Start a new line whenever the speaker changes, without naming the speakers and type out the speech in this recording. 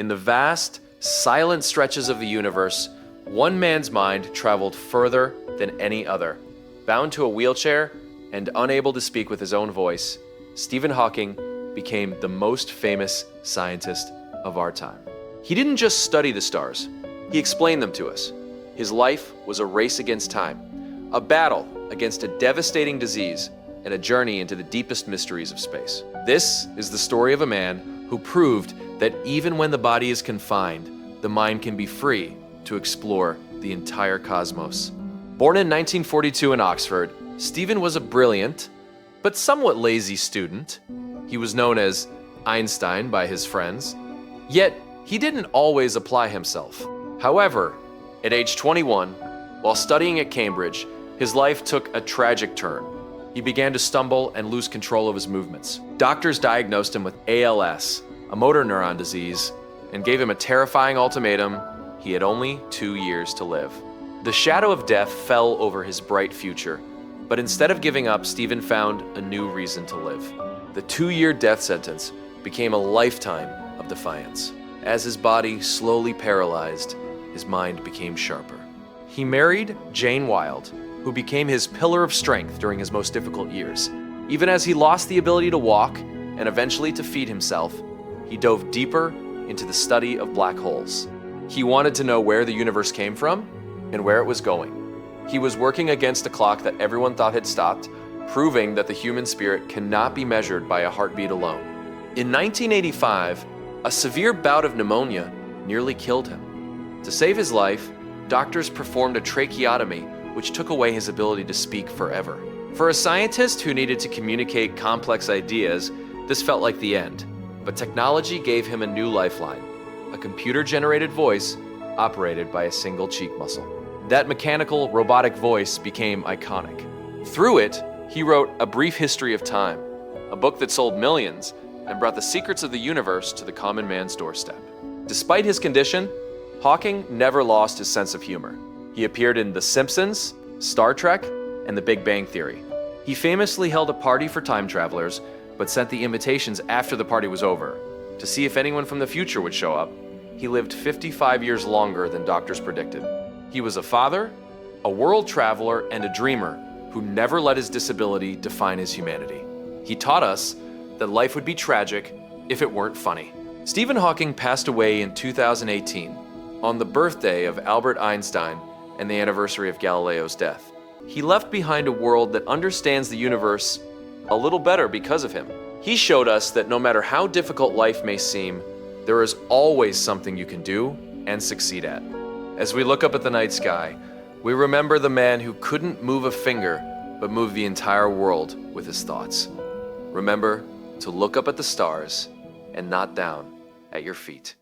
In the vast, silent stretches of the universe, one man's mind traveled further than any other. Bound to a wheelchair and unable to speak with his own voice, Stephen Hawking became the most famous scientist of our time. He didn't just study the stars, he explained them to us. His life was a race against time, a battle against a devastating disease, and a journey into the deepest mysteries of space. This is the story of a man who proved that even when the body is confined, the mind can be free to explore the entire cosmos. Born in 1942 in Oxford, Stephen was a brilliant, but somewhat lazy student. He was known as Einstein by his friends, yet he didn't always apply himself. However, at age 21, while studying at Cambridge, his life took a tragic turn. He began to stumble and lose control of his movements. Doctors diagnosed him with ALS, a motor neuron disease, and gave him a terrifying ultimatum: he had only 2 years to live. The shadow of death fell over his bright future, but instead of giving up, Stephen found a new reason to live. The 2-year death sentence became a lifetime of defiance. As his body slowly paralyzed, his mind became sharper. He married Jane Wilde, who became his pillar of strength during his most difficult years. Even as he lost the ability to walk and eventually to feed himself, he dove deeper into the study of black holes. He wanted to know where the universe came from and where it was going. He was working against a clock that everyone thought had stopped, proving that the human spirit cannot be measured by a heartbeat alone. In 1985, a severe bout of pneumonia nearly killed him. To save his life, doctors performed a tracheotomy, which took away his ability to speak forever. For a scientist who needed to communicate complex ideas, this felt like the end. But technology gave him a new lifeline, a computer-generated voice operated by a single cheek muscle. That mechanical, robotic voice became iconic. Through it, he wrote A Brief History of Time, a book that sold millions and brought the secrets of the universe to the common man's doorstep. Despite his condition, Hawking never lost his sense of humor. He appeared in The Simpsons, Star Trek, and The Big Bang Theory. He famously held a party for time travelers, but sent the invitations after the party was over, to see if anyone from the future would show up. He lived 55 years longer than doctors predicted. He was a father, a world traveler, and a dreamer who never let his disability define his humanity. He taught us that life would be tragic if it weren't funny. Stephen Hawking passed away in 2018, on the birthday of Albert Einstein and the anniversary of Galileo's death. He left behind a world that understands the universe a little better because of him. He showed us that no matter how difficult life may seem, there is always something you can do and succeed at. As we look up at the night sky, we remember the man who couldn't move a finger, but moved the entire world with his thoughts. Remember to look up at the stars and not down at your feet.